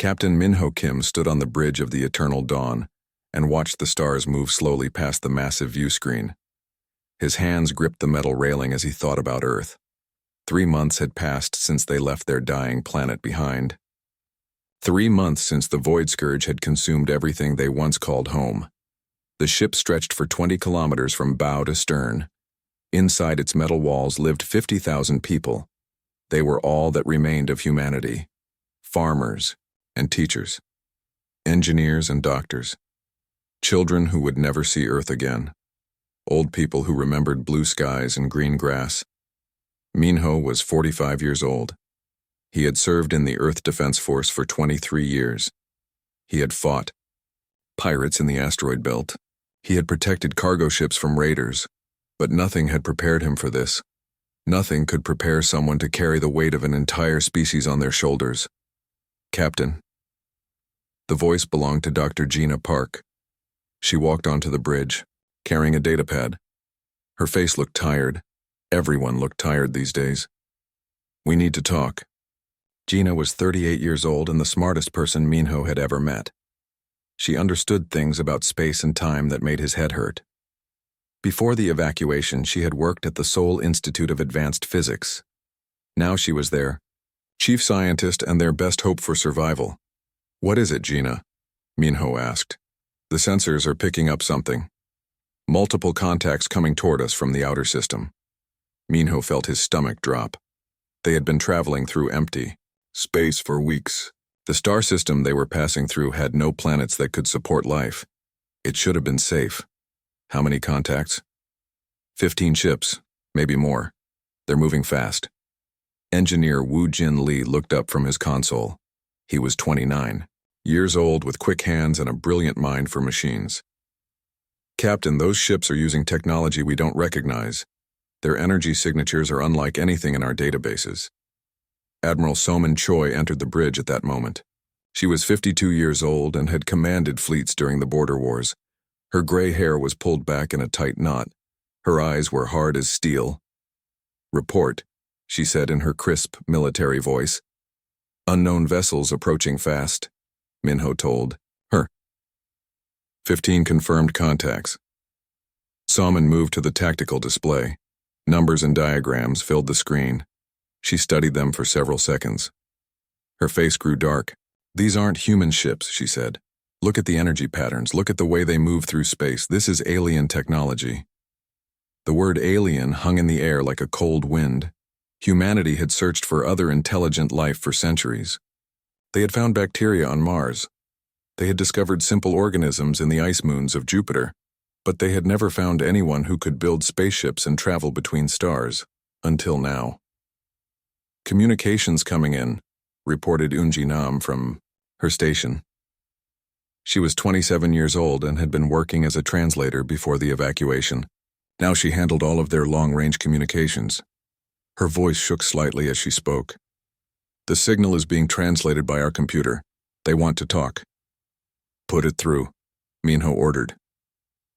Captain Minho Kim stood on the bridge of the Eternal Dawn and watched the stars move slowly past the massive view screen. His hands gripped the metal railing as he thought about Earth. 3 months had passed since they left their dying planet behind. 3 months since the Void Scourge had consumed everything they once called home. The ship stretched for 20 kilometers from bow to stern. Inside its metal walls lived 50,000 people. They were all that remained of humanity. Farmers and teachers. Engineers and doctors. Children who would never see Earth again. Old people who remembered blue skies and green grass. Minho was 45 years old. He had served in the Earth Defense Force for 23 years. He had fought pirates in the asteroid belt. He had protected cargo ships from raiders, but nothing had prepared him for this. Nothing could prepare someone to carry the weight of an entire species on their shoulders. Captain. The voice belonged to Dr. Gina Park. She walked onto the bridge, carrying a datapad. Her face looked tired. Everyone looked tired these days. We need to talk. Gina was 38 years old and the smartest person Minho had ever met. She understood things about space and time that made his head hurt. Before the evacuation, she had worked at the Seoul Institute of Advanced Physics. Now she was their chief scientist and their best hope for survival. What is it, Gina? Minho asked. The sensors are picking up something. Multiple contacts coming toward us from the outer system. Minho felt his stomach drop. They had been traveling through empty space for weeks. The star system they were passing through had no planets that could support life. It should have been safe. How many contacts? 15 ships, maybe more. They're moving fast. Engineer Woo Jin Lee looked up from his console. He was 29, years old with quick hands and a brilliant mind for machines. Captain, those ships are using technology we don't recognize. Their energy signatures are unlike anything in our databases. Admiral Soman Choi entered the bridge at that moment. She was 52 years old and had commanded fleets during the border wars. Her gray hair was pulled back in a tight knot. Her eyes were hard as steel. Report, she said in her crisp military voice. Unknown vessels approaching fast, Minho told her. 15 confirmed contacts. Soman moved to the tactical display. Numbers and diagrams filled the screen. She studied them for several seconds. Her face grew dark. These aren't human ships, she said. Look at the energy patterns. Look at the way they move through space. This is alien technology. The word alien hung in the air like a cold wind. Humanity had searched for other intelligent life for centuries. They had found bacteria on Mars. They had discovered simple organisms in the ice moons of Jupiter. But they had never found anyone who could build spaceships and travel between stars. Until now. Communications coming in, reported Unji Nam from her station. She was 27 years old and had been working as a translator before the evacuation. Now she handled all of their long-range communications. Her voice shook slightly as she spoke. The signal is being translated by our computer. They want to talk. Put it through, Minho ordered.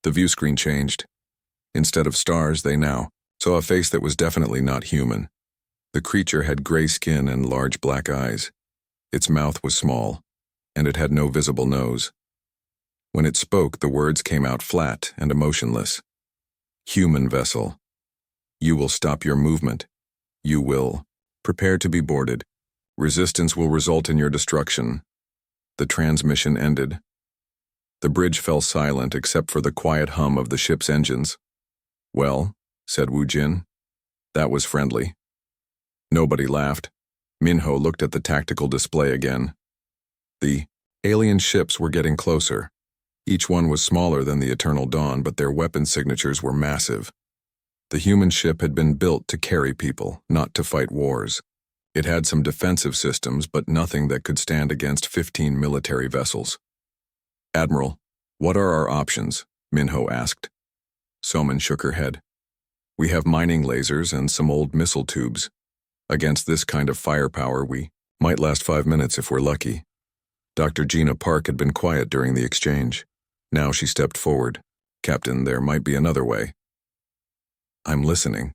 The view screen changed. Instead of stars, they now saw a face that was definitely not human. The creature had gray skin and large black eyes. Its mouth was small, and it had no visible nose. When it spoke, the words came out flat and emotionless. Human vessel. You will stop your movement. You will prepare to be boarded. Resistance will result in your destruction. The transmission ended. The bridge fell silent except for the quiet hum of the ship's engines. Well, said Woo Jin. That was friendly. Nobody laughed. Minho looked at the tactical display again. The alien ships were getting closer. Each one was smaller than the Eternal Dawn, but their weapon signatures were massive. The human ship had been built to carry people, not to fight wars. It had some defensive systems, but nothing that could stand against 15 military vessels. Admiral, what are our options? Minho asked. Soman shook her head. We have mining lasers and some old missile tubes. Against this kind of firepower, we might last 5 minutes if we're lucky. Dr. Gina Park had been quiet during the exchange. Now she stepped forward. Captain, there might be another way. I'm listening.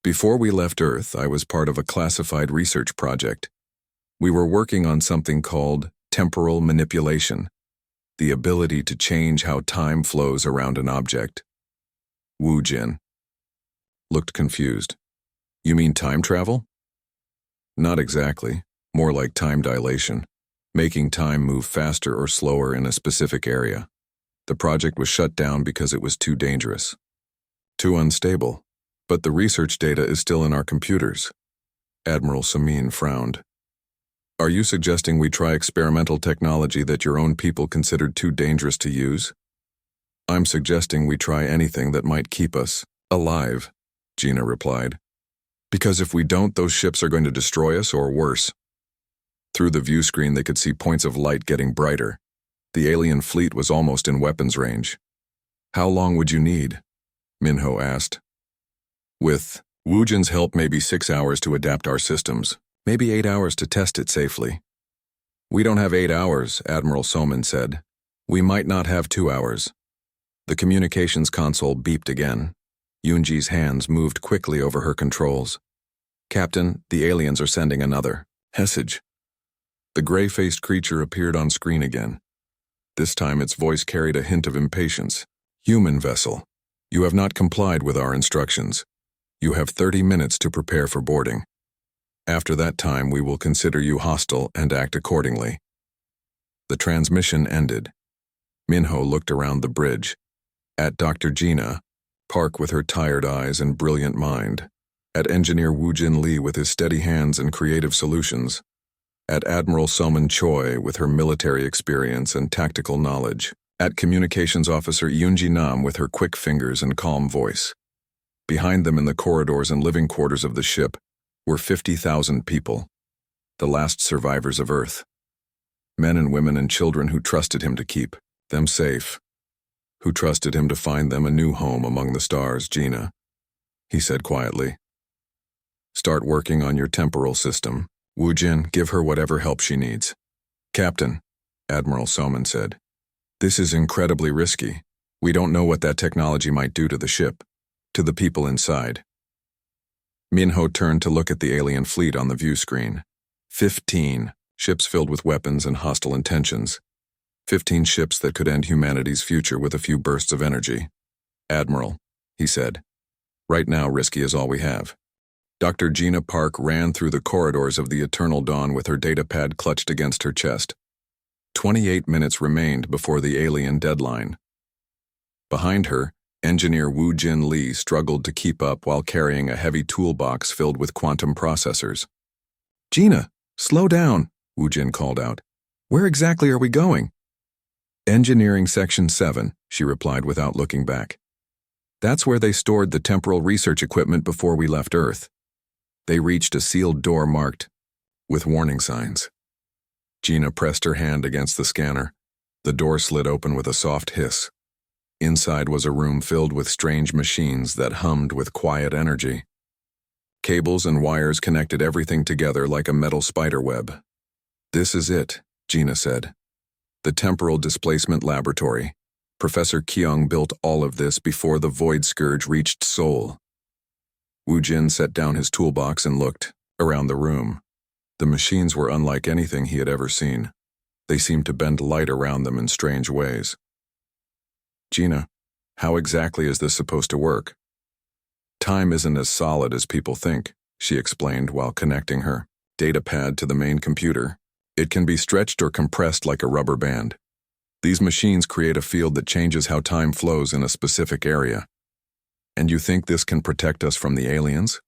Before we left Earth, I was part of a classified research project. We were working on something called temporal manipulation, the ability to change how time flows around an object. Wu Jin looked confused. You mean time travel? Not exactly, more like time dilation, making time move faster or slower in a specific area. The project was shut down because it was too dangerous. Too unstable, but the research data is still in our computers. Admiral Samin frowned. Are you suggesting we try experimental technology that your own people considered too dangerous to use? I'm suggesting we try anything that might keep us alive, Gina replied. Because if we don't, those ships are going to destroy us or worse. Through the view screen they could see points of light getting brighter. The alien fleet was almost in weapons range. How long would you need? Minho asked. With Wu Jin's help, maybe 6 hours to adapt our systems, maybe 8 hours to test it safely. We don't have 8 hours, Admiral Soman said. We might not have 2 hours. The communications console beeped again. Yunji's hands moved quickly over her controls. Captain, the aliens are sending another message. The gray-faced creature appeared on screen again. This time its voice carried a hint of impatience. Human vessel, you have not complied with our instructions. You have 30 minutes to prepare for boarding. After that time, we will consider you hostile and act accordingly. The transmission ended. Minho looked around the bridge. At Dr. Gina, Park with her tired eyes and brilliant mind. At Engineer Wu Jin Lee with his steady hands and creative solutions. At Admiral Soman Choi with her military experience and tactical knowledge. At Communications Officer Yunji Nam with her quick fingers and calm voice. Behind them in the corridors and living quarters of the ship were 50,000 people, the last survivors of Earth. Men and women and children who trusted him to keep them safe, who trusted him to find them a new home among the stars. Gina, he said quietly. Start working on your temporal system. Wu Jin, give her whatever help she needs. Captain, Admiral Soman said, this is incredibly risky. We don't know what that technology might do to the ship, to the people inside. Minho turned to look at the alien fleet on the view screen. 15 ships filled with weapons and hostile intentions. 15 ships that could end humanity's future with a few bursts of energy. Admiral, he said, right now risky is all we have. Dr. Gina Park ran through the corridors of the Eternal Dawn with her datapad clutched against her chest. 28 minutes remained before the alien deadline. Behind her, Engineer Wu Jin Lee struggled to keep up while carrying a heavy toolbox filled with quantum processors. Gina, slow down, Wu Jin called out. Where exactly are we going? Engineering Section 7, she replied without looking back. That's where they stored the temporal research equipment before we left Earth. They reached a sealed door marked with warning signs. Gina pressed her hand against the scanner. The door slid open with a soft hiss. Inside was a room filled with strange machines that hummed with quiet energy. Cables and wires connected everything together like a metal spiderweb. This is it, Gina said. The Temporal Displacement Laboratory. Professor Keong built all of this before the Void Scourge reached Seoul. Wu Jin set down his toolbox and looked around the room. The machines were unlike anything he had ever seen. They seemed to bend light around them in strange ways. Gina, how exactly is this supposed to work? Time isn't as solid as people think, she explained while connecting her datapad to the main computer. It can be stretched or compressed like a rubber band. These machines create a field that changes how time flows in a specific area. And you think this can protect us from the aliens?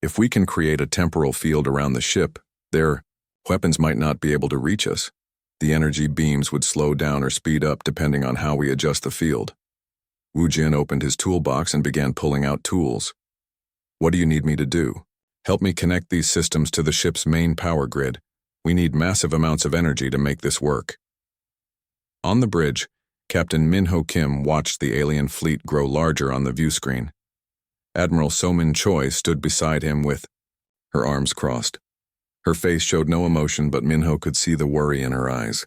If we can create a temporal field around the ship, their weapons might not be able to reach us. The energy beams would slow down or speed up depending on how we adjust the field. Wu Jin opened his toolbox and began pulling out tools. What do you need me to do? Help me connect these systems to the ship's main power grid. We need massive amounts of energy to make this work. On the bridge, Captain Minho Kim watched the alien fleet grow larger on the view screen. Admiral Soman Choi stood beside him with her arms crossed. Her face showed no emotion, but Minho could see the worry in her eyes.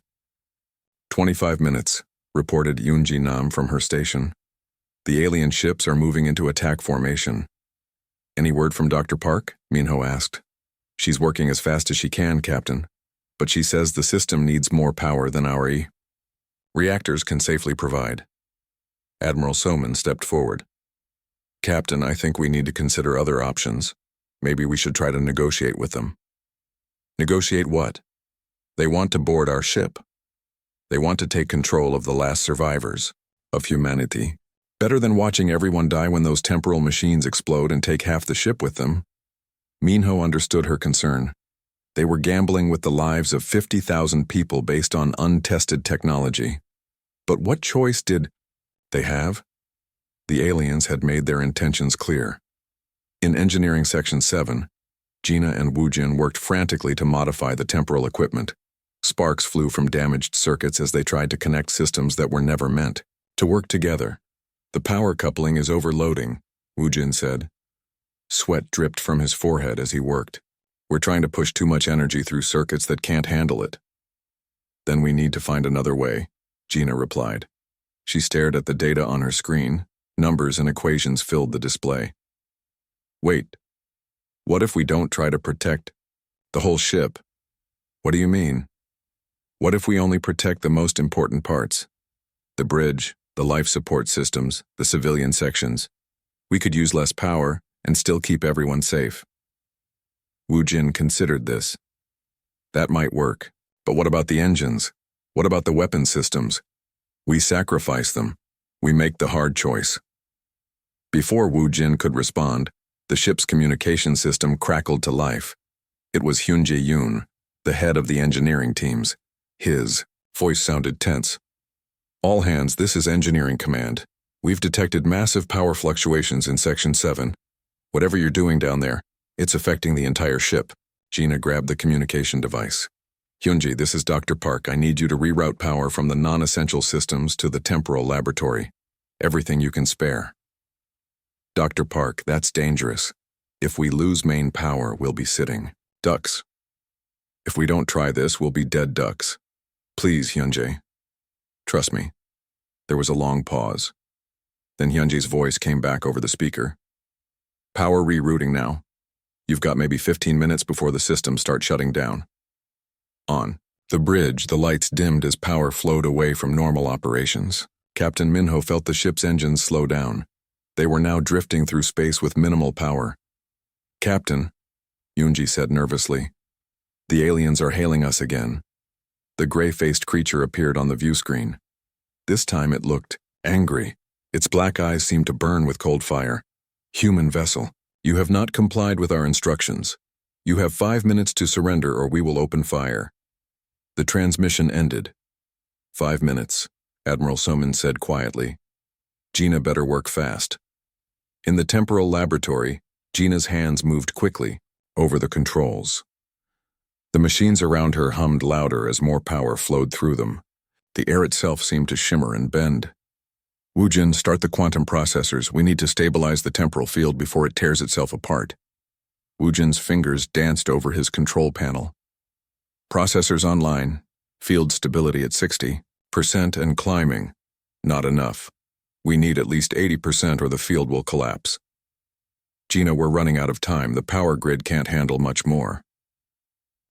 25 minutes, reported Yunji Nam from her station. The alien ships are moving into attack formation. Any word from Dr. Park? Minho asked. She's working as fast as she can, Captain, but she says the system needs more power than our reactors can safely provide. Admiral Soman stepped forward. Captain, I think we need to consider other options. Maybe we should try to negotiate with them. Negotiate what? They want to board our ship. They want to take control of the last survivors of humanity. Better than watching everyone die when those temporal machines explode and take half the ship with them. Minho understood her concern. They were gambling with the lives of 50,000 people based on untested technology. But what choice did they have? The aliens had made their intentions clear. In Engineering Section 7, Gina and Wu Jin worked frantically to modify the temporal equipment. Sparks flew from damaged circuits as they tried to connect systems that were never meant to work together. The power coupling is overloading, Wu Jin said. Sweat dripped from his forehead as he worked. We're trying to push too much energy through circuits that can't handle it. Then we need to find another way, Gina replied. She stared at the data on her screen. Numbers and equations filled the display. Wait, what if we don't try to protect the whole ship? What do you mean? What if we only protect the most important parts? The bridge, the life support systems, the civilian sections. We could use less power and still keep everyone safe. Wu Jin considered this. That might work, but what about the engines? What about the weapon systems? We sacrifice them. We make the hard choice. Before Wu Jin could respond, the ship's communication system crackled to life. It was Hyun Jae-yoon, the head of the engineering teams. His voice sounded tense. All hands, this is Engineering Command. We've detected massive power fluctuations in Section 7. Whatever you're doing down there, it's affecting the entire ship. Gina grabbed the communication device. Hyunji, this is Dr. Park. I need you to reroute power from the non-essential systems to the temporal laboratory. Everything you can spare. Dr. Park, that's dangerous. If we lose main power, we'll be sitting ducks. If we don't try this, we'll be dead ducks. Please, Hyunjae. Trust me. There was a long pause. Then Hyunjae's voice came back over the speaker. Power rerouting now. You've got maybe 15 minutes before the systems start shutting down. On the bridge, the lights dimmed as power flowed away from normal operations. Captain Minho felt the ship's engines slow down. They were now drifting through space with minimal power. Captain, Yoonji said nervously, the aliens are hailing us again. The gray-faced creature appeared on the view screen. This time it looked angry. Its black eyes seemed to burn with cold fire. Human vessel, you have not complied with our instructions. You have 5 minutes to surrender or we will open fire. The transmission ended. 5 minutes, Admiral Soman said quietly. Gina better work fast. In the temporal laboratory, Gina's hands moved quickly over the controls. The machines around her hummed louder as more power flowed through them. The air itself seemed to shimmer and bend. Woojin, start the quantum processors. We need to stabilize the temporal field before it tears itself apart. Woojin's fingers danced over his control panel. Processors online. Field stability at 60% and climbing. Not enough. We need at least 80% or the field will collapse. Gina, we're running out of time. The power grid can't handle much more.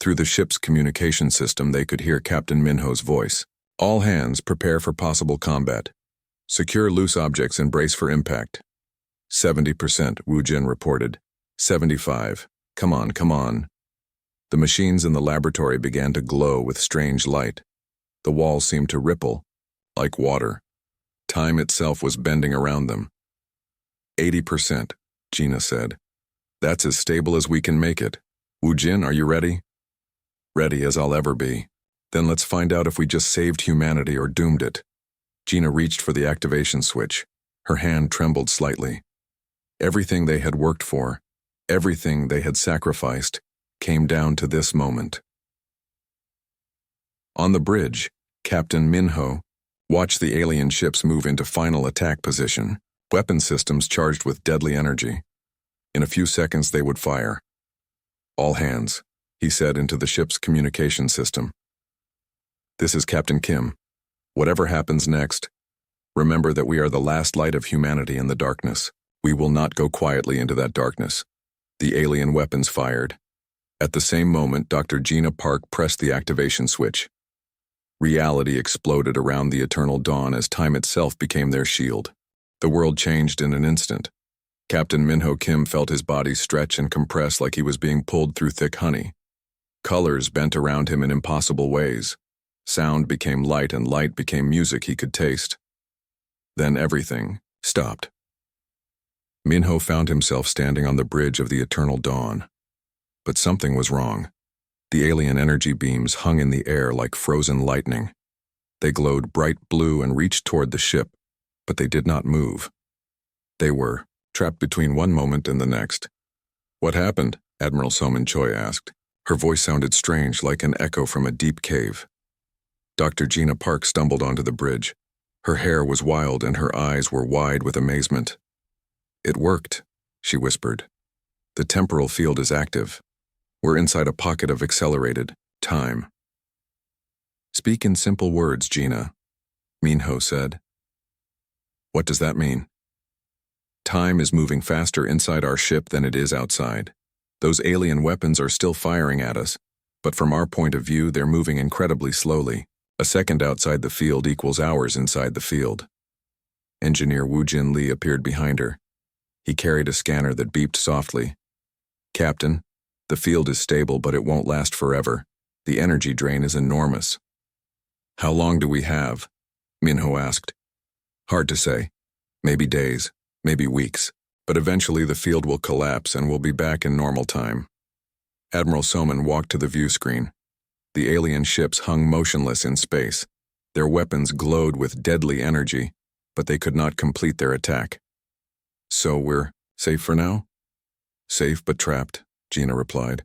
Through the ship's communication system, they could hear Captain Minho's voice. All hands, prepare for possible combat. Secure loose objects and brace for impact. 70%, Wu Jin reported. 75. Come on, come on. The machines in the laboratory began to glow with strange light. The walls seemed to ripple, like water. Time itself was bending around them. 80%, Gina said. That's as stable as we can make it. Wu Jin, are you ready? Ready as I'll ever be. Then let's find out if we just saved humanity or doomed it. Gina reached for the activation switch. Her hand trembled slightly. Everything they had worked for, everything they had sacrificed, came down to this moment. On the bridge, Captain Minho watched the alien ships move into final attack position, weapon systems charged with deadly energy. In a few seconds they would fire. All hands, he said into the ship's communication system. This is Captain Kim. Whatever happens next, remember that we are the last light of humanity in the darkness. We will not go quietly into that darkness. The alien weapons fired. At the same moment, Dr. Gina Park pressed the activation switch. Reality exploded around the Eternal Dawn as time itself became their shield. The world changed in an instant. Captain Minho Kim felt his body stretch and compress like he was being pulled through thick honey. Colors bent around him in impossible ways. Sound became light and light became music he could taste. Then everything stopped. Minho found himself standing on the bridge of the Eternal Dawn. But something was wrong. The alien energy beams hung in the air like frozen lightning. They glowed bright blue and reached toward the ship, but they did not move. They were trapped between one moment and the next. "What happened?" Admiral Soman Choi asked. Her voice sounded strange, like an echo from a deep cave. Dr. Gina Park stumbled onto the bridge. Her hair was wild and her eyes were wide with amazement. "It worked," she whispered. "The temporal field is active. We're inside a pocket of accelerated time." "Speak in simple words, Gina," Minho said. "What does that mean?" "Time is moving faster inside our ship than it is outside. Those alien weapons are still firing at us, but from our point of view, they're moving incredibly slowly. A second outside the field equals hours inside the field." Engineer Woo Jin Lee appeared behind her. He carried a scanner that beeped softly. "Captain, the field is stable, but it won't last forever. The energy drain is enormous." "How long do we have?" Minho asked. "Hard to say. Maybe days, maybe weeks, but eventually the field will collapse and we'll be back in normal time." Admiral Soman walked to the view screen. The alien ships hung motionless in space. Their weapons glowed with deadly energy, but they could not complete their attack. "So we're safe for now?" "Safe but trapped," Gina replied.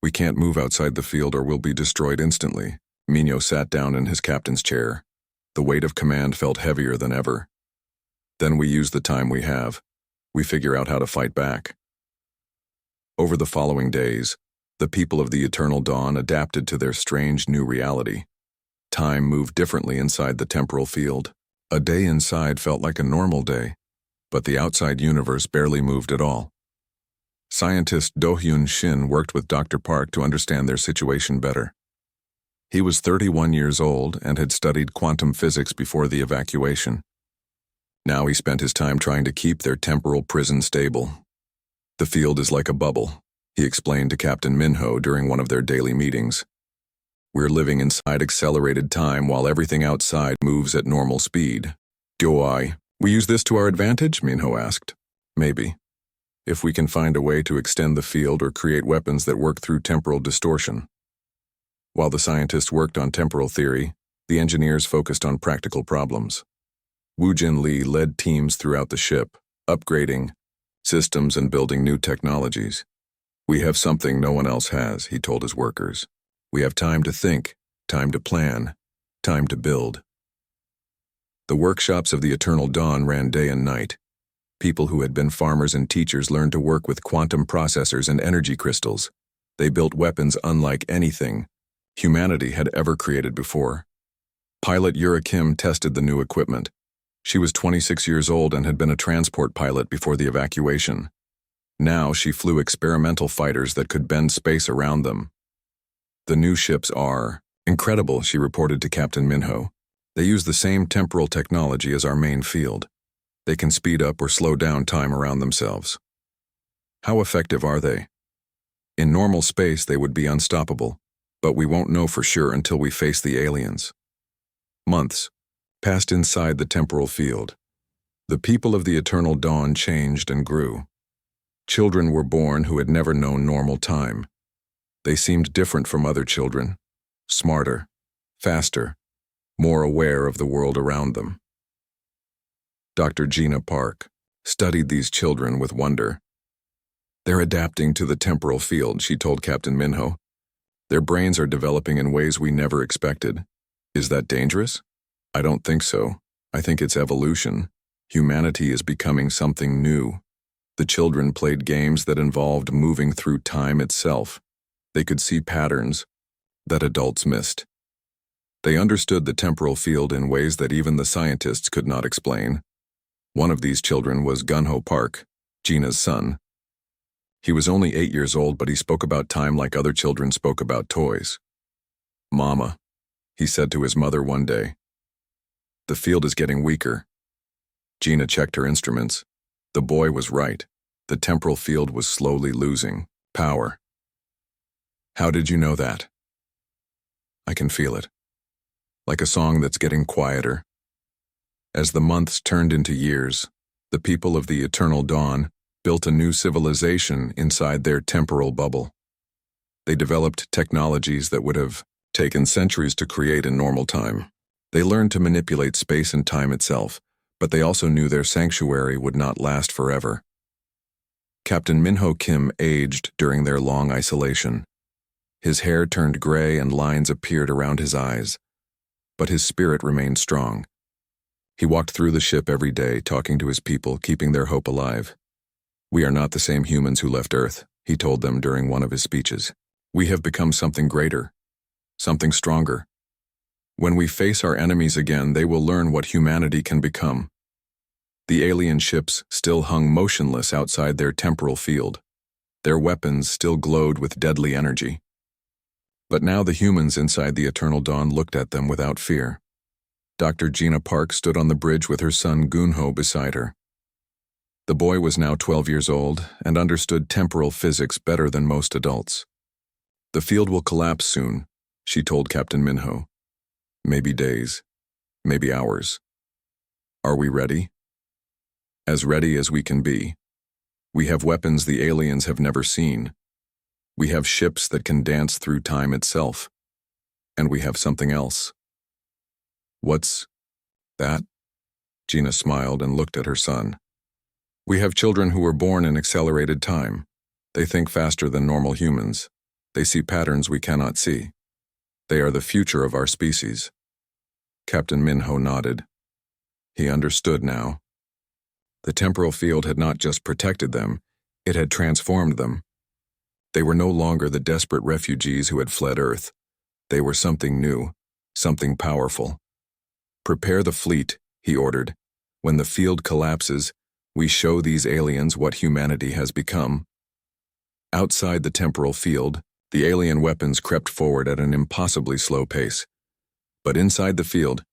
"We can't move outside the field or we'll be destroyed instantly." Minho sat down in his captain's chair. The weight of command felt heavier than ever. "Then we use the time we have. We figure out how to fight back." Over the following days, the people of the Eternal Dawn adapted to their strange new reality. Time moved differently inside the temporal field. A day inside felt like a normal day, but the outside universe barely moved at all. Scientist Do-Hyun Shin worked with Dr. Park to understand their situation better. He was 31 years old and had studied quantum physics before the evacuation. Now he spent his time trying to keep their temporal prison stable. "The field is like a bubble," he explained to Captain Minho during one of their daily meetings. "We're living inside accelerated time while everything outside moves at normal speed." We use this to our advantage?" Minho asked. "Maybe. If we can find a way to extend the field or create weapons that work through temporal distortion." While the scientists worked on temporal theory, the engineers focused on practical problems. Woo Jin Lee led teams throughout the ship, upgrading systems and building new technologies. "We have something no one else has," he told his workers. "We have time to think, time to plan, time to build." The workshops of the Eternal Dawn ran day and night. People who had been farmers and teachers learned to work with quantum processors and energy crystals. They built weapons unlike anything humanity had ever created before. Pilot Yura Kim tested the new equipment. She was 26 years old and had been a transport pilot before the evacuation. Now she flew experimental fighters that could bend space around them. "The new ships are incredible," she reported to Captain Minho. "They use the same temporal technology as our main field. They can speed up or slow down time around themselves." "How effective are they?" "In normal space they would be unstoppable, but we won't know for sure until we face the aliens." Months passed inside the temporal field. The people of the Eternal Dawn changed and grew. Children were born who had never known normal time. They seemed different from other children, smarter, faster, more aware of the world around them. Dr. Gina Park studied these children with wonder. "They're adapting to the temporal field," she told Captain Minho. "Their brains are developing in ways we never expected. Is that dangerous?" "I don't think so. I think it's evolution. Humanity is becoming something new." The children played games that involved moving through time itself. They could see patterns that adults missed. They understood the temporal field in ways that even the scientists could not explain. One of these children was Gunho Park, Gina's son. He was only 8 years old, but he spoke about time like other children spoke about toys. "Mama," he said to his mother one day, "the field is getting weaker." Gina checked her instruments. The boy was right. The temporal field was slowly losing power. "How did you know that?" "I can feel it. Like a song that's getting quieter." As the months turned into years, the people of the Eternal Dawn built a new civilization inside their temporal bubble. They developed technologies that would have taken centuries to create in normal time. They learned to manipulate space and time itself, but they also knew their sanctuary would not last forever. Captain Minho Kim aged during their long isolation. His hair turned gray and lines appeared around his eyes, but his spirit remained strong. He walked through the ship every day, talking to his people, keeping their hope alive. "We are not the same humans who left Earth," he told them during one of his speeches. "We have become something greater, something stronger. When we face our enemies again, they will learn what humanity can become." The alien ships still hung motionless outside their temporal field. Their weapons still glowed with deadly energy. But now the humans inside the Eternal Dawn looked at them without fear. Dr. Gina Park stood on the bridge with her son Gunho beside her. The boy was now 12 years old and understood temporal physics better than most adults. "The field will collapse soon," she told Captain Minho. "Maybe days, maybe hours. Are we ready?" "As ready as we can be. We have weapons the aliens have never seen. We have ships that can dance through time itself. And we have something else." "What's that?" Gina smiled and looked at her son. "We have children who were born in accelerated time. They think faster than normal humans. They see patterns we cannot see. They are the future of our species." Captain Minho nodded. He understood now. The temporal field had not just protected them, it had transformed them. They were no longer the desperate refugees who had fled Earth. They were something new, something powerful. "Prepare the fleet," he ordered. "When the field collapses, we show these aliens what humanity has become." Outside the temporal field, the alien weapons crept forward at an impossibly slow pace. But inside the field,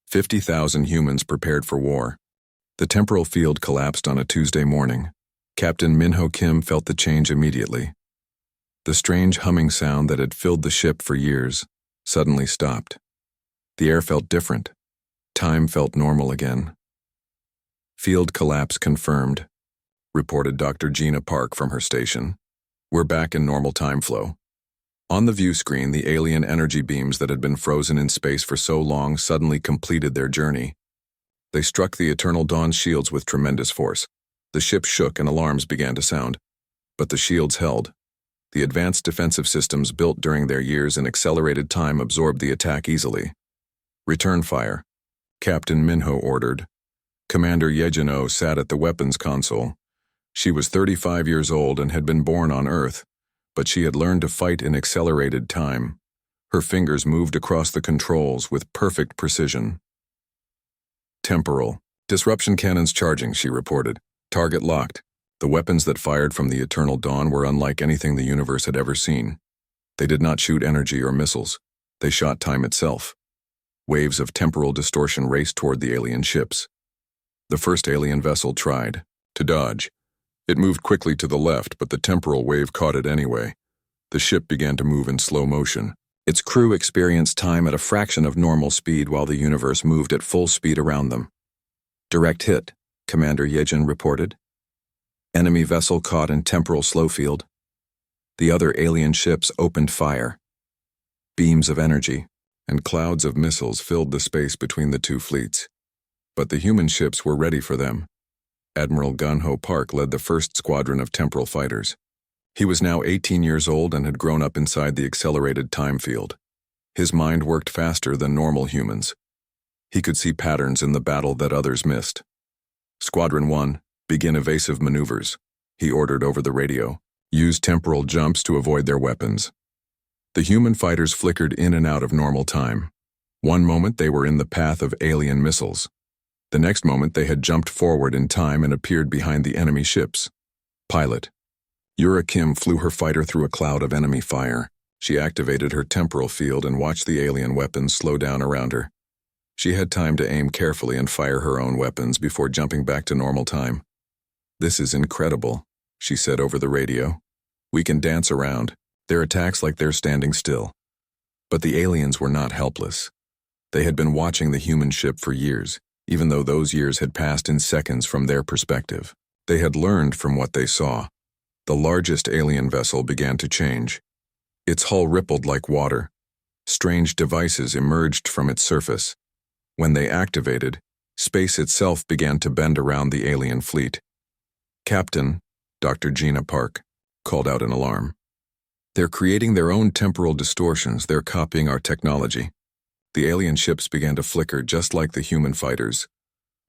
50,000 humans prepared for war. The temporal field collapsed on a Tuesday morning. Captain Minho Kim felt the change immediately. The strange humming sound that had filled the ship for years suddenly stopped. The air felt different. Time felt normal again. "Field collapse confirmed," reported Dr. Gina Park from her station. "We're back in normal time flow." On the view screen, the alien energy beams that had been frozen in space for so long suddenly completed their journey. They struck the Eternal Dawn's shields with tremendous force. The ship shook and alarms began to sound. But the shields held. The advanced defensive systems built during their years in accelerated time absorbed the attack easily. "Return fire," Captain Minho ordered. Commander Yejino sat at the weapons console. She was 35 years old and had been born on Earth, but she had learned to fight in accelerated time. Her fingers moved across the controls with perfect precision. "Temporal. Disruption cannons charging," she reported. "Target locked." The weapons that fired from the Eternal Dawn were unlike anything the universe had ever seen. They did not shoot energy or missiles. They shot time itself. Waves of temporal distortion raced toward the alien ships. The first alien vessel tried to dodge. It moved quickly to the left, but the temporal wave caught it anyway. The ship began to move in slow motion. Its crew experienced time at a fraction of normal speed while the universe moved at full speed around them. "Direct hit," Commander Yejin reported. "Enemy vessel caught in temporal slow field." The other alien ships opened fire. Beams of energy and clouds of missiles filled the space between the two fleets. But the human ships were ready for them. Admiral Gunho Park led the first squadron of temporal fighters. He was now 18 years old and had grown up inside the accelerated time field. His mind worked faster than normal humans. He could see patterns in the battle that others missed. "Squadron 1, begin evasive maneuvers," he ordered over the radio. "Use temporal jumps to avoid their weapons." The human fighters flickered in and out of normal time. One moment they were in the path of alien missiles. The next moment they had jumped forward in time and appeared behind the enemy ships. "Pilot, Yura Kim flew her fighter through a cloud of enemy fire. She activated her temporal field and watched the alien weapons slow down around her. She had time to aim carefully and fire her own weapons before jumping back to normal time. "This is incredible," she said over the radio. "We can dance around their attacks like they're standing still." But the aliens were not helpless. They had been watching the human ship for years, even though those years had passed in seconds from their perspective. They had learned from what they saw. The largest alien vessel began to change. Its hull rippled like water. Strange devices emerged from its surface. When they activated, space itself began to bend around the alien fleet. "Captain," Dr. Gina Park called out in alarm. "They're creating their own temporal distortions. They're copying our technology." The alien ships began to flicker just like the human fighters.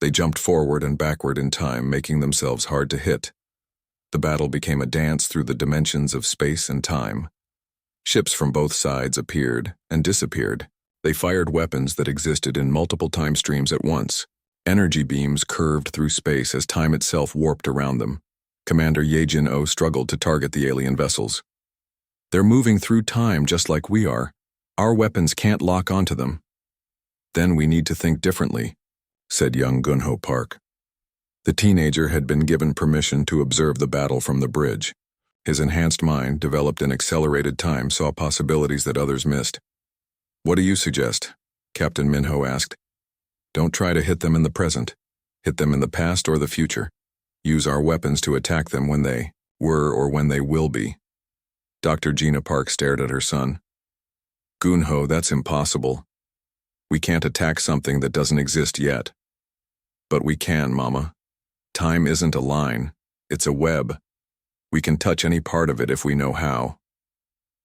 They jumped forward and backward in time, making themselves hard to hit. The battle became a dance through the dimensions of space and time. Ships from both sides appeared and disappeared. They fired weapons that existed in multiple time streams at once. Energy beams curved through space as time itself warped around them. Commander Yejin O struggled to target the alien vessels. "They're moving through time just like we are. Our weapons can't lock onto them." "Then we need to think differently," said young Gunho Park. The teenager had been given permission to observe the battle from the bridge. His enhanced mind, developed in accelerated time, saw possibilities that others missed. "What do you suggest?" Captain Minho asked. "Don't try to hit them in the present. Hit them in the past or the future. Use our weapons to attack them when they were or when they will be." Dr. Gina Park stared at her son. "Gunho, that's impossible. We can't attack something that doesn't exist yet." "But we can, Mama. Time isn't a line, it's a web. We can touch any part of it if we know how."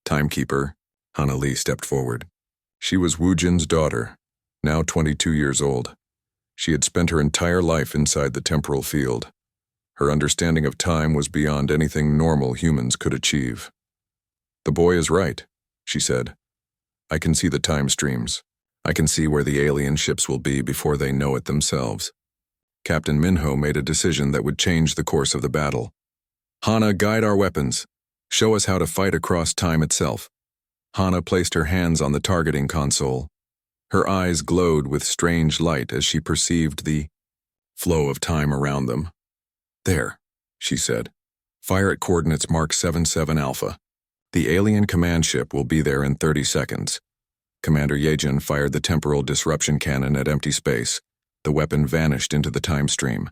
Timekeeper, Hana Lee stepped forward. She was Wu Jin's daughter, now 22 years old. She had spent her entire life inside the temporal field. Her understanding of time was beyond anything normal humans could achieve. "The boy is right," she said. "I can see the time streams. I can see where the alien ships will be before they know it themselves." Captain Minho made a decision that would change the course of the battle. "Hana, guide our weapons. Show us how to fight across time itself." Hana placed her hands on the targeting console. Her eyes glowed with strange light as she perceived the flow of time around them. "There," she said. "Fire at coordinates mark 77 Alpha. The alien command ship will be there in 30 seconds. Commander Yejin fired the temporal disruption cannon at empty space. The weapon vanished into the time stream.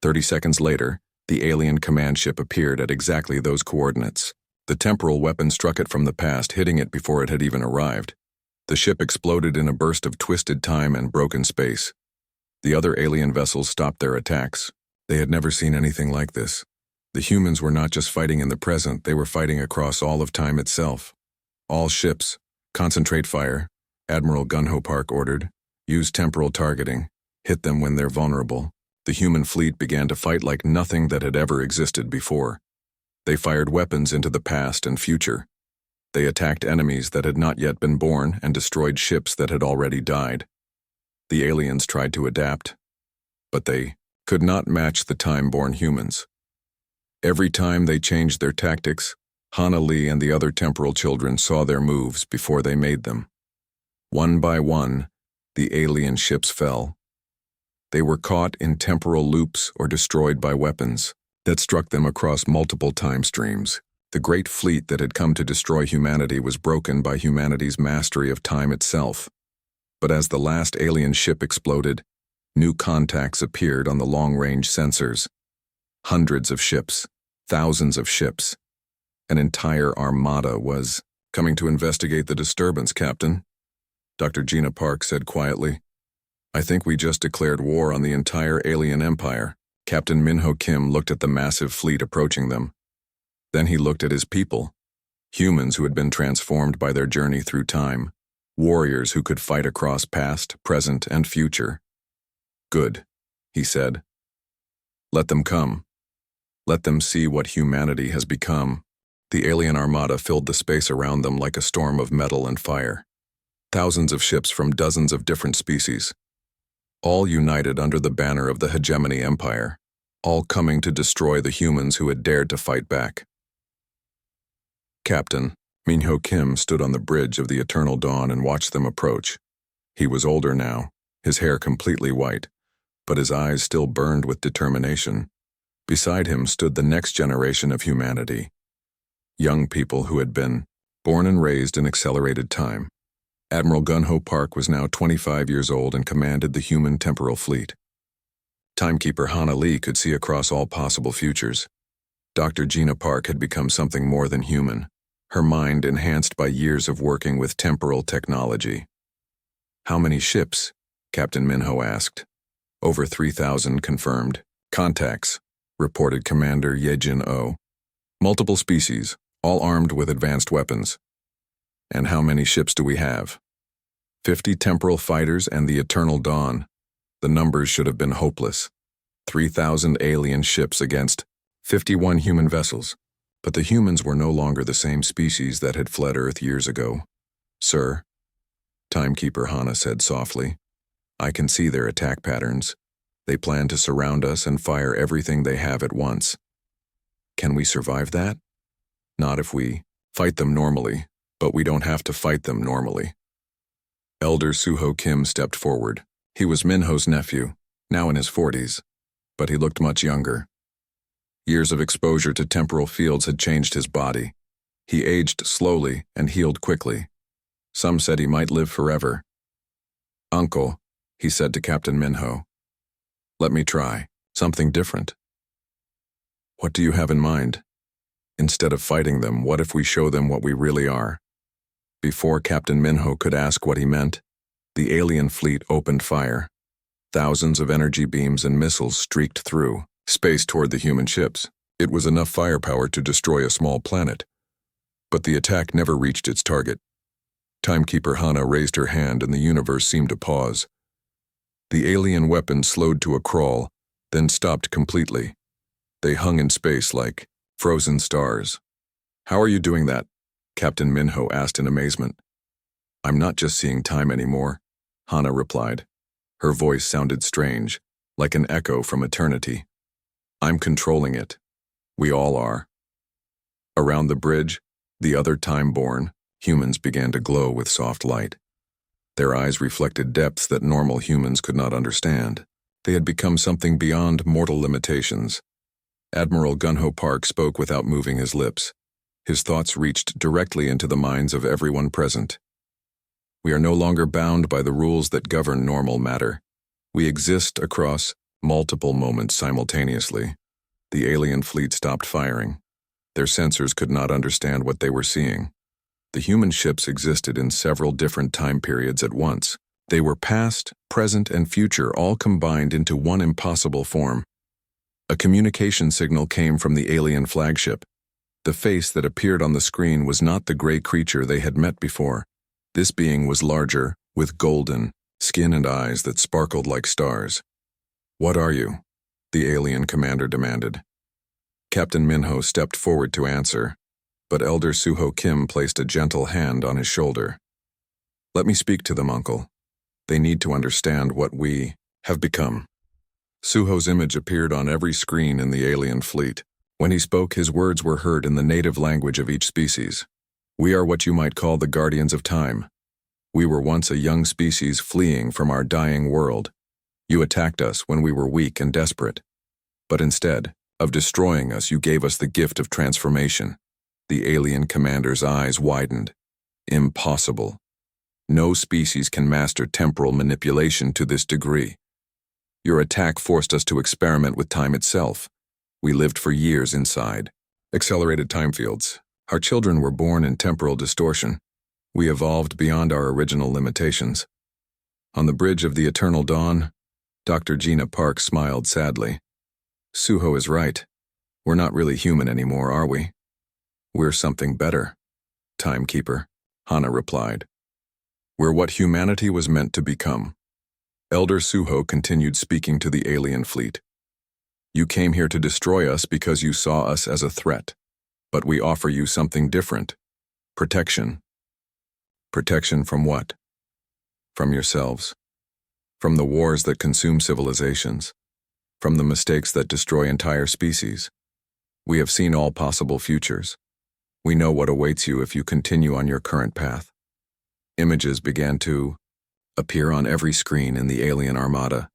30 seconds later, the alien command ship appeared at exactly those coordinates. The temporal weapon struck it from the past, hitting it before it had even arrived. The ship exploded in a burst of twisted time and broken space. The other alien vessels stopped their attacks. They had never seen anything like this. The humans were not just fighting in the present, they were fighting across all of time itself. "All ships, concentrate fire," Admiral Gunho Park ordered. "Use temporal targeting. Hit them when they're vulnerable." The human fleet began to fight like nothing that had ever existed before. They fired weapons into the past and future. They attacked enemies that had not yet been born and destroyed ships that had already died. The aliens tried to adapt, but they could not match the time-born humans. Every time they changed their tactics, Hana Lee and the other temporal children saw their moves before they made them. One by one, the alien ships fell. They were caught in temporal loops or destroyed by weapons that struck them across multiple time streams. The great fleet that had come to destroy humanity was broken by humanity's mastery of time itself. But as the last alien ship exploded, new contacts appeared on the long-range sensors. Hundreds of ships, thousands of ships. An entire armada was coming to investigate the disturbance, Captain, Dr. Gina Park said quietly. "I think we just declared war on the entire alien empire." Captain Minho Kim looked at the massive fleet approaching them. Then he looked at his people, humans who had been transformed by their journey through time, warriors who could fight across past, present, and future. "Good," he said. "Let them come. Let them see what humanity has become." The alien armada filled the space around them like a storm of metal and fire. Thousands of ships from dozens of different species, all united under the banner of the hegemony empire, all coming to destroy the humans who had dared to fight back. Captain Minho Kim stood on the bridge of the Eternal Dawn and watched them approach. He was older now, his hair completely white, but his eyes still burned with determination. Beside him stood the next generation of humanity. Young people who had been born and raised in accelerated time. Admiral Gunho Park was now 25 years old and commanded the human temporal fleet. Timekeeper Hana Lee could see across all possible futures. Dr. Gina Park had become something more than human, her mind enhanced by years of working with temporal technology. "How many ships?" Captain Minho asked. "Over 3,000 confirmed. Contacts," reported Commander Yejin O. "Multiple species, all armed with advanced weapons." "And how many ships do we have?" 50 temporal fighters and the Eternal Dawn. The numbers should have been hopeless. 3,000 alien ships against 51 human vessels. But the humans were no longer the same species that had fled Earth years ago. "Sir," Timekeeper Hana said softly, "I can see their attack patterns. They plan to surround us and fire everything they have at once. Can we survive that? Not if we fight them normally, but we don't have to fight them normally." Elder Suho Kim stepped forward. He was Minho's nephew, now in his 40s, but he looked much younger. Years of exposure to temporal fields had changed his body. He aged slowly and healed quickly. Some said he might live forever. "Uncle," he said to Captain Minho, "let me try something different." "What do you have in mind? Instead of fighting them, what if we show them what we really are?" Before Captain Minho could ask what he meant, the alien fleet opened fire. Thousands of energy beams and missiles streaked through space toward the human ships. It was enough firepower to destroy a small planet, but the attack never reached its target. Timekeeper Hana raised her hand and the universe seemed to pause. The alien weapons slowed to a crawl, then stopped completely. They hung in space like frozen stars. "How are you doing that?" Captain Minho asked in amazement. "I'm not just seeing time anymore," Hana replied. Her voice sounded strange, like an echo from eternity. "I'm controlling it. We all are." Around the bridge, the other time-born humans began to glow with soft light. Their eyes reflected depths that normal humans could not understand. They had become something beyond mortal limitations. Admiral Gunho Park spoke without moving his lips. His thoughts reached directly into the minds of everyone present. "We are no longer bound by the rules that govern normal matter. We exist across multiple moments simultaneously." The alien fleet stopped firing. Their sensors could not understand what they were seeing. The human ships existed in several different time periods at once. They were past, present, and future all combined into one impossible form. A communication signal came from the alien flagship. The face that appeared on the screen was not the gray creature they had met before. This being was larger, with golden skin and eyes that sparkled like stars. "What are you?" the alien commander demanded. Captain Minho stepped forward to answer, but Elder Suho Kim placed a gentle hand on his shoulder. "Let me speak to them, Uncle. They need to understand what we have become." Suho's image appeared on every screen in the alien fleet. When he spoke, his words were heard in the native language of each species. "We are what you might call the guardians of time. We were once a young species fleeing from our dying world. You attacked us when we were weak and desperate. But instead of destroying us, you gave us the gift of transformation." The alien commander's eyes widened. "Impossible. No species can master temporal manipulation to this degree. Your attack forced us to experiment with time itself. We lived for years inside accelerated time fields. Our children were born in temporal distortion. We evolved beyond our original limitations." On the bridge of the Eternal Dawn, Dr. Gina Park smiled sadly. "Suho is right. We're not really human anymore, are we?" "We're something better, Timekeeper," Hana replied. "We're what humanity was meant to become." Elder Suho continued speaking to the alien fleet. "You came here to destroy us because you saw us as a threat. But we offer you something different. Protection." "Protection from what?" "From yourselves. From the wars that consume civilizations. From the mistakes that destroy entire species. We have seen all possible futures. We know what awaits you if you continue on your current path. Images began to appear on every screen in the alien armada.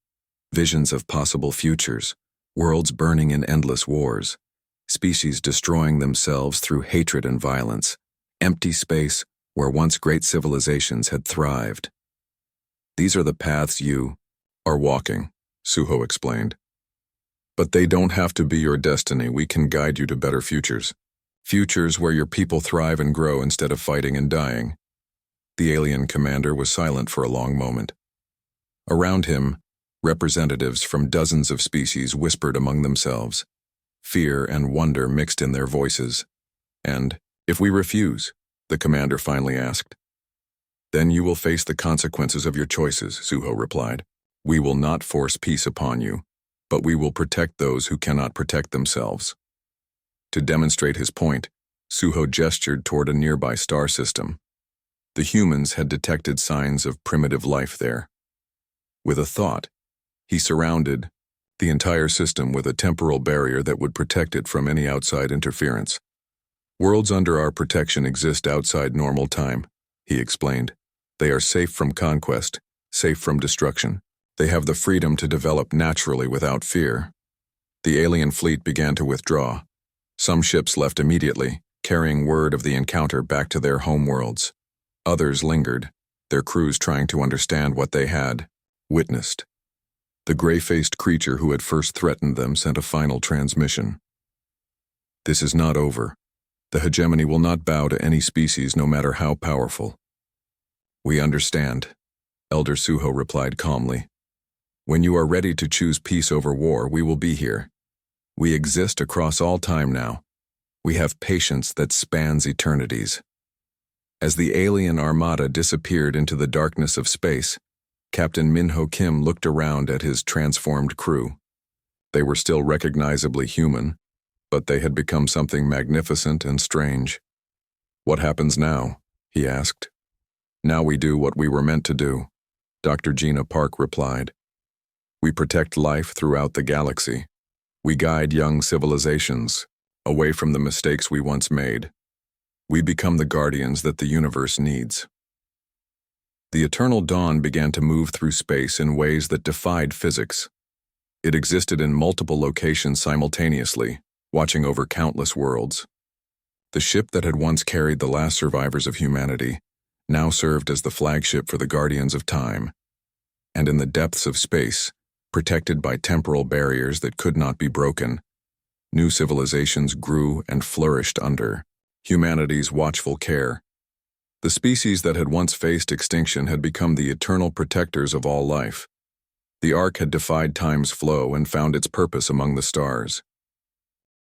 Visions of possible futures, worlds burning in endless wars, species destroying themselves through hatred and violence, empty space where once great civilizations had thrived. These are the paths you are walking, Suho explained. But they don't have to be your destiny. We can guide you to better futures. Futures where your people thrive and grow instead of fighting and dying. The alien commander was silent for a long moment. Around him, representatives from dozens of species whispered among themselves. Fear and wonder mixed in their voices. And, if we refuse, the commander finally asked. Then you will face the consequences of your choices, Suho replied. We will not force peace upon you, but we will protect those who cannot protect themselves. To demonstrate his point, Suho gestured toward a nearby star system. The humans had detected signs of primitive life there. With a thought, he surrounded the entire system with a temporal barrier that would protect it from any outside interference. Worlds under our protection exist outside normal time, he explained. They are safe from conquest, safe from destruction. They have the freedom to develop naturally without fear. The alien fleet began to withdraw. Some ships left immediately, carrying word of the encounter back to their homeworlds. Others lingered, their crews trying to understand what they had witnessed. The gray-faced creature who had first threatened them sent a final transmission. This is not over. The hegemony will not bow to any species, no matter how powerful. We understand, Elder Suho replied calmly. When you are ready to choose peace over war, we will be here. We exist across all time now. We have patience that spans eternities. As the alien armada disappeared into the darkness of space, Captain Minho Kim looked around at his transformed crew. They were still recognizably human, but they had become something magnificent and strange. What happens now? He asked. Now we do what we were meant to do, Dr. Gina Park replied. We protect life throughout the galaxy. We guide young civilizations away from the mistakes we once made. We become the guardians that the universe needs. The eternal dawn began to move through space in ways that defied physics. It existed in multiple locations simultaneously, watching over countless worlds. The ship that had once carried the last survivors of humanity now served as the flagship for the Guardians of Time. And in the depths of space, protected by temporal barriers that could not be broken, new civilizations grew and flourished under humanity's watchful care. The species that had once faced extinction had become the eternal protectors of all life. The Ark had defied time's flow and found its purpose among the stars.